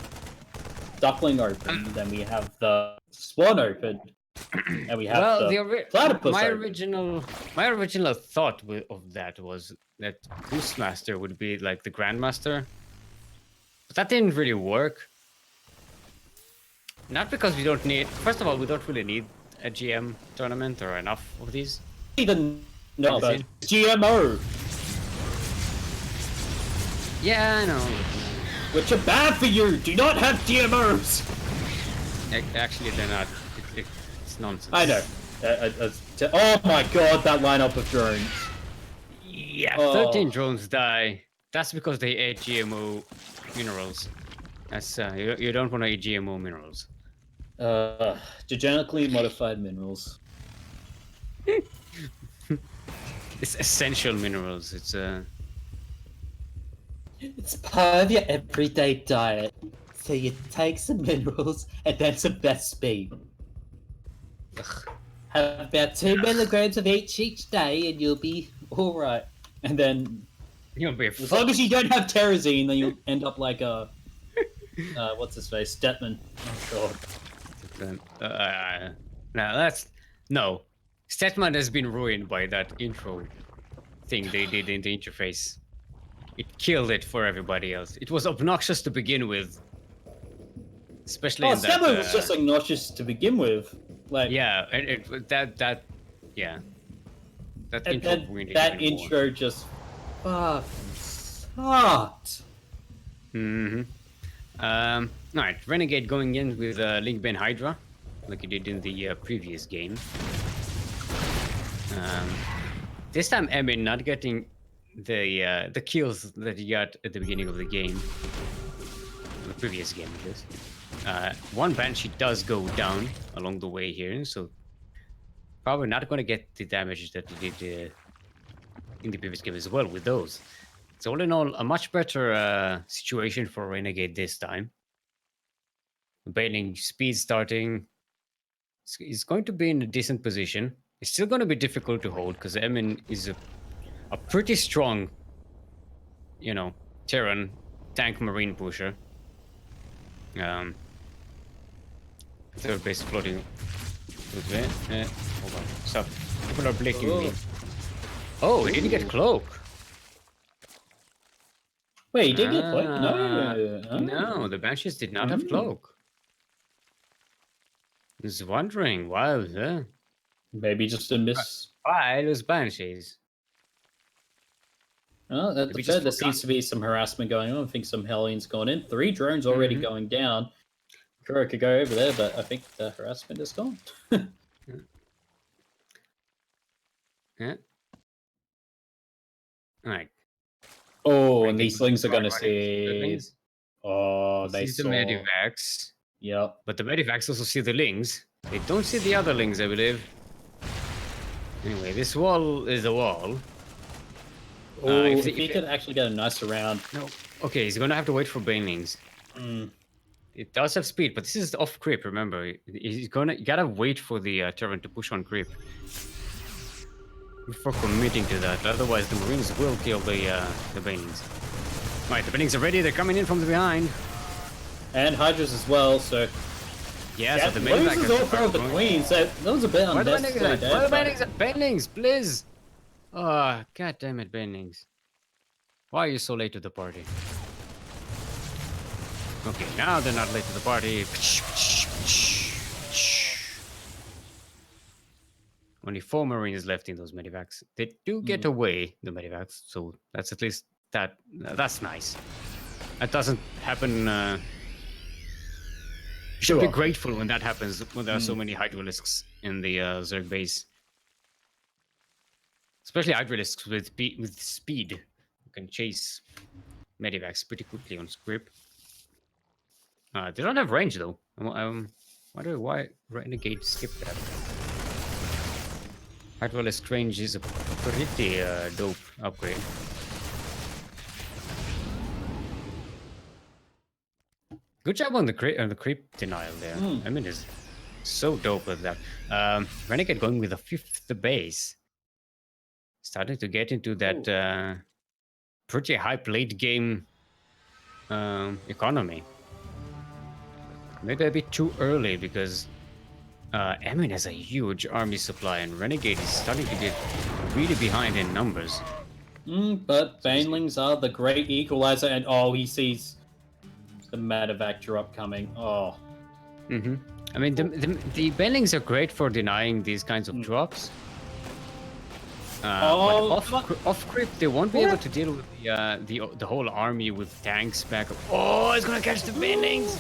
Duckling Open, then we have the Swan Open, and we have Platypus Open. My original thought of that was that Goose Master would be like the Grandmaster, but that didn't really work. Not because we don't need. First of all, we don't really need a GM tournament or enough of these. Even No, Medicine? GMO, Yeah, I know. which are bad for you. Do not have GMOs. Actually, they're not. It's nonsense. I know. Oh my god, that lineup of drones. Yeah, Oh. 13 drones die. That's because they ate GMO minerals. That's you don't want to eat GMO minerals. Genetically modified minerals. It's essential minerals. It's It's part of your everyday diet. So you take some minerals and then some best speed. ugh. Have about 2 milligrams of each day, and you'll be all right. And then, You'll be as long as you don't have terrazine, then you'll end up like a what's his face, Stetman. Oh god. No, that's no. Statman has been ruined by that intro thing they did in the interface. It killed it for everybody else. It was obnoxious to begin with, especially Oh, in that. Stetman was just obnoxious to begin with. Like Yeah, that yeah. That and intro then ruined it that even more. intro just fucking sucked. Mm-hmm. Alright, Renegade going in with Link Ben Hydra, like he did in the previous game. This time Emin not getting the kills that he got at the beginning of the game. The previous game, I guess. One Banshee does go down along the way here, so probably not going to get the damage that he did in the previous game as well with those. So all in all, a much better situation for Renegade this time. Bailing speed starting. He's going to be in a decent position. It's still going to be difficult to hold because Emin is a pretty strong, you know, Terran tank marine pusher. Third base floating. Hold on. Stop. People are blinking me. Oh, he didn't get cloak. Wait, he did get cloak? No. No, the Banshees did not have cloak. I was wondering why. Maybe just a miss. Why those Banshees? Oh, that's Maybe fair. just There forgot. seems to be some harassment going on. I think some Hellions gone in. 3 drones already going down. Kuro could go over there, but I think the harassment is gone. Yeah. All right. Oh, Renegade and these goes slings are far going to right into the see. lings. Oh, He they sees the saw. Medivacs, Yep. but the Medivacs also see the Lings. They don't see the other Lings, I believe. Anyway, this wall is a wall. Oh, if if he could actually get a nice round. No. Okay, he's gonna have to wait for Banelings. It does have speed, but this is off creep. Remember, you gotta wait for the Terran to push on creep before committing to that. Otherwise, the Marines will kill the Banelings. Right, the Banelings are ready. They're coming in from the behind. And Hydras as well, so. Yeah, Yeah, so the loses all 4 of the Queens, so that was a bit Where the unnecessary. Banelings? Banelings, please! Oh, god damn it, Banelings. Why are you so late to the party? Okay, now they're not late to the party. Only 4 Marines left in those Medivacs. They do get away, the Medivacs, so that's at least that's nice. That doesn't happen. You should be grateful when that happens, when there are so many Hydralisks in the Zerg base. Especially Hydralisks with speed. You can chase Medivacs pretty quickly on script. They don't have range though. Wonder why Renegade skipped that. Hydralisk range is a pretty dope upgrade. Good job on the creep denial there. I mean, it's so dope with that. Renegade going with a 5th base. Starting to get into that pretty hype late game economy. Maybe a bit too early because Emin has a huge army supply and Renegade is starting to get really behind in numbers. But Banelings are the great equalizer, and he sees the Medivac drop coming. Oh. I mean, the Banelings are great for denying these kinds of drops. Oh, but off creep, they won't be able to deal with the whole army with tanks back up. Oh, it's gonna catch the Banelings!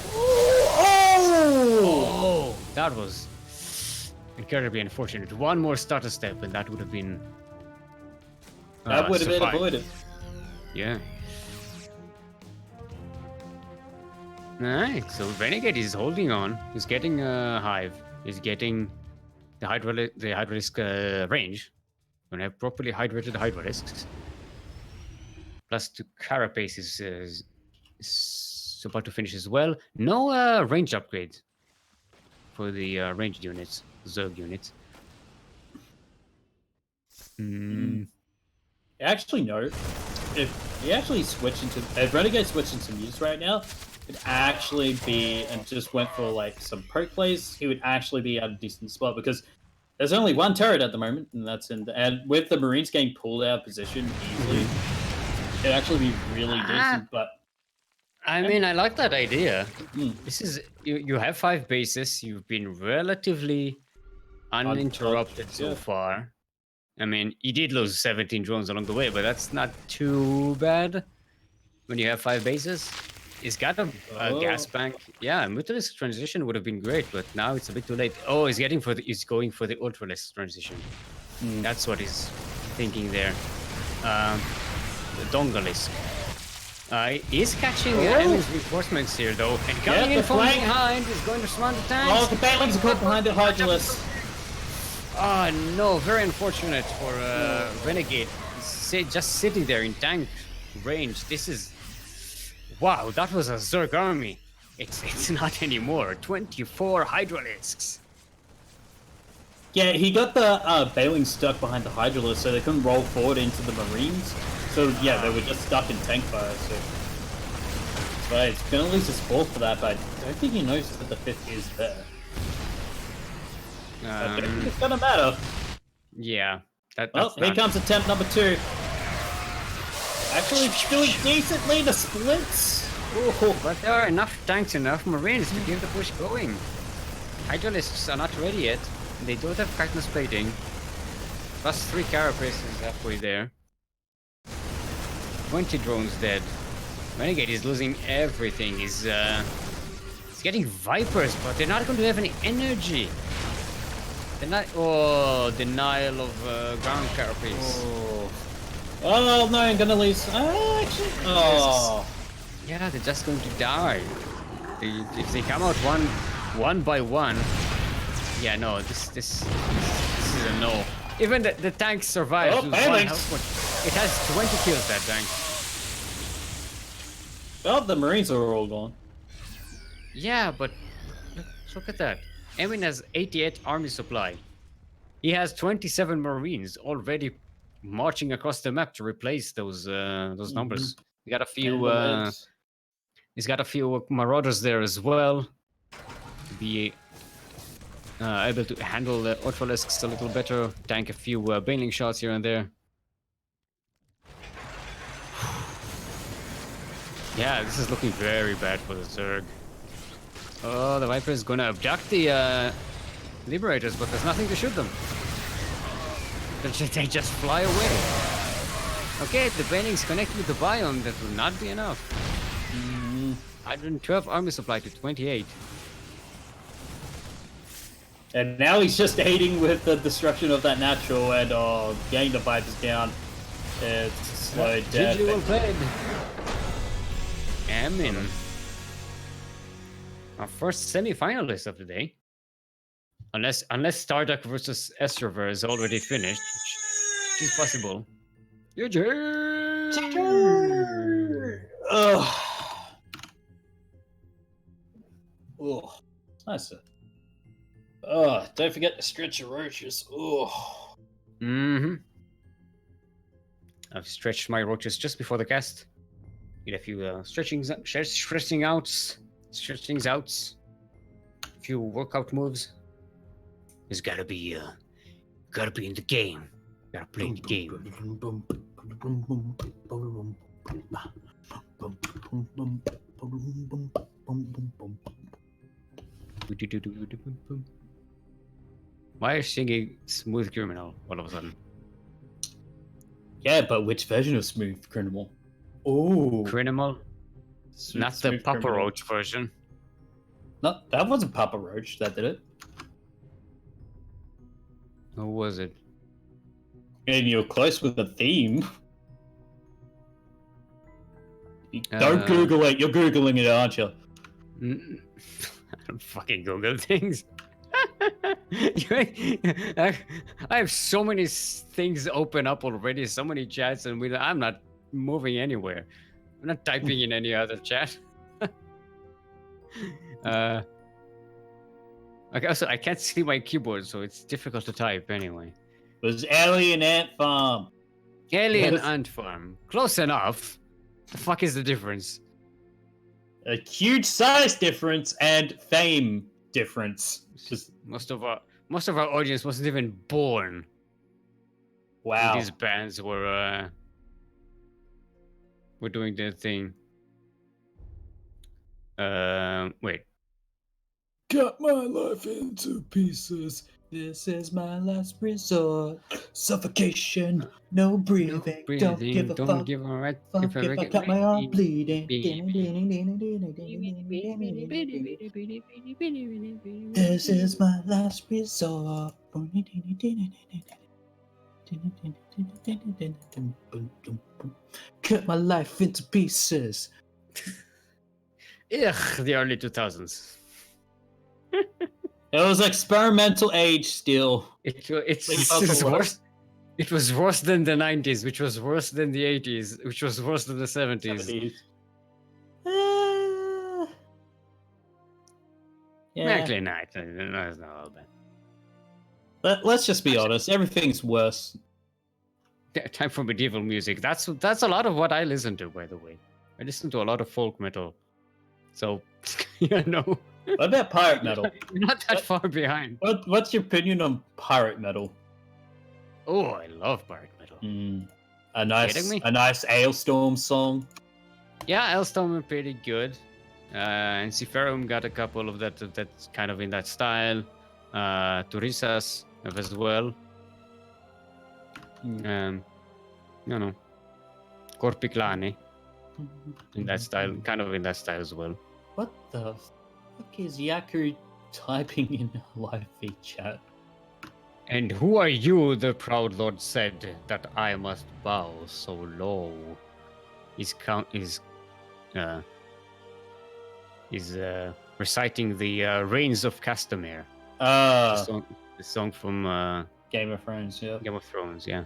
Oh, that was incredibly unfortunate. One more stutter step, and that would have been that would have been survived. avoided. Yeah. Alright, so Renegade is holding on. He's getting a hive. He's getting the Hydralisk range. Gonna have properly hydrated Hydralisks. Plus, the Carapace is about to finish as well. No range upgrade for the ranged units, Zerg units. Actually, no. If you actually switch into, if Renegade switched into Muse right now, it'd actually be, and just went for like some perk plays, he would actually be at a decent spot because there's only one turret at the moment, and that's in. And with the Marines getting pulled out of position easily, it'd actually be really decent. But I mean, I like that idea. This is you have 5 bases. You've been relatively uninterrupted so far. I mean, you did lose 17 drones along the way, but that's not too bad when you have 5 bases. He's got a gas bank. Yeah, Mutalisk transition would have been great, but now it's a bit too late. Oh, he's going for the Ultralisk transition. That's what he's thinking there. The Dongalisk. He's catching Emin's reinforcements here, though. And coming in from behind, he's going to surround the tanks. Oh, the Banelings are caught behind the Hydralisk. Oh no, very unfortunate for Renegade. Just sitting there in tank range. This is... Wow, that was a Zerg army. It's not anymore. 24 Hydralisks. Yeah, he got the Bailings stuck behind the Hydralisk, so they couldn't roll forward into the Marines. So yeah, they were just stuck in tank fire. So it's gonna lose his fourth for that, but I don't think he knows that the 5th is there. I don't think it's gonna matter. Yeah. Well, here comes attempt number 2. Actually doing decently, the splits. Ooh. But there are enough tanks, enough Marines to keep the push going. Hydralisks are not ready yet. They don't have chitinous plating. Plus 3 carapaces halfway there. 20 drones dead. Renegade is losing everything. He's getting Vipers, but they're not going to have any energy. They're not... Oh, denial of ground carapace. Oh no, I'm gonna lose. Actually. Oh. Yeah, they're just going to die. If they come out one by one. Yeah, no, this is a no. Even the tank survives with 1 health point. It has 20 kills, that tank. Well, the Marines are all gone. Yeah, but look at that. Emin has 88 army supply. He has 27 Marines already marching across the map to replace those numbers. He got a few. He's got a few Marauders there as well. To be able to handle the Ultralisks a little better, tank a few Baneling shots here and there. Yeah, this is looking very bad for the Zerg. Oh, the Viper is gonna abduct the Liberators, but there's nothing to shoot them. They just fly away. Okay, the Banelings connect with the biome, that will not be enough. 112 army supply to 28. And now he's just aiding with the destruction of that natural and getting the Vipers down. It's a slow death. GG, well played. Emin. Our first semi-finalist of the day. Unless Starduck versus Estrover is already finished, which is possible. GG! Ugh. Oh, nice. Oh, don't forget to stretch your roaches. Oh. I've stretched my roaches just before the cast. Did a few stretchings outs. A few workout moves. It's gotta be in the game. Gotta play the game. Why is singing Smooth Criminal all of a sudden? Yeah, but which version of Smooth Criminal? Oh, Criminal, not the Papa Roach version. No, that wasn't Papa Roach that did it. Who was it? And you're close with the theme. Don't Google it. You're Googling it, aren't you? I don't fucking Google things. I have so many things open up already, so many chats, and I'm not moving anywhere. I'm not typing in any other chat. Okay, also, I can't see my keyboard, so it's difficult to type anyway. It was Alien Ant Farm. Alien Yes. Ant Farm. Close enough. The fuck is the difference? A huge size difference and fame difference. Just Most of our audience wasn't even born when wow. these bands were doing their thing. Wait. Cut my life into pieces. This is my last resort. Suffocation, no breathing. Don't give a fuck. Give a right. Fuck if I cut my arm bleeding. This is my last resort. Cut my life into pieces. Ugh, the early 2000s. It was experimental age still. It's worse. It was worse than the 90s, which was worse than the 80s, which was worse than the 70s. Yeah. Actually, no, it's not all bad. Let's just be honest. Everything's worse. Time for medieval music. That's a lot of what I listen to, by the way. I listen to a lot of folk metal. So, What about pirate metal? You're not that far behind. What's your opinion on pirate metal? Oh, I love pirate metal. A Kidding me? nice Ailstorm song. Yeah, Elstorm are pretty good. And Seafarum got a couple of that's kind of in that style. Turisas as well. Corpiclani in that style, kind of in that style as well. What the fuck is Yaku typing in a live feed chat? And who are you, the proud lord said, that I must bow so low? Is reciting the Reigns of Castamere. The song from Game of Thrones, yeah. Game of Thrones, yeah.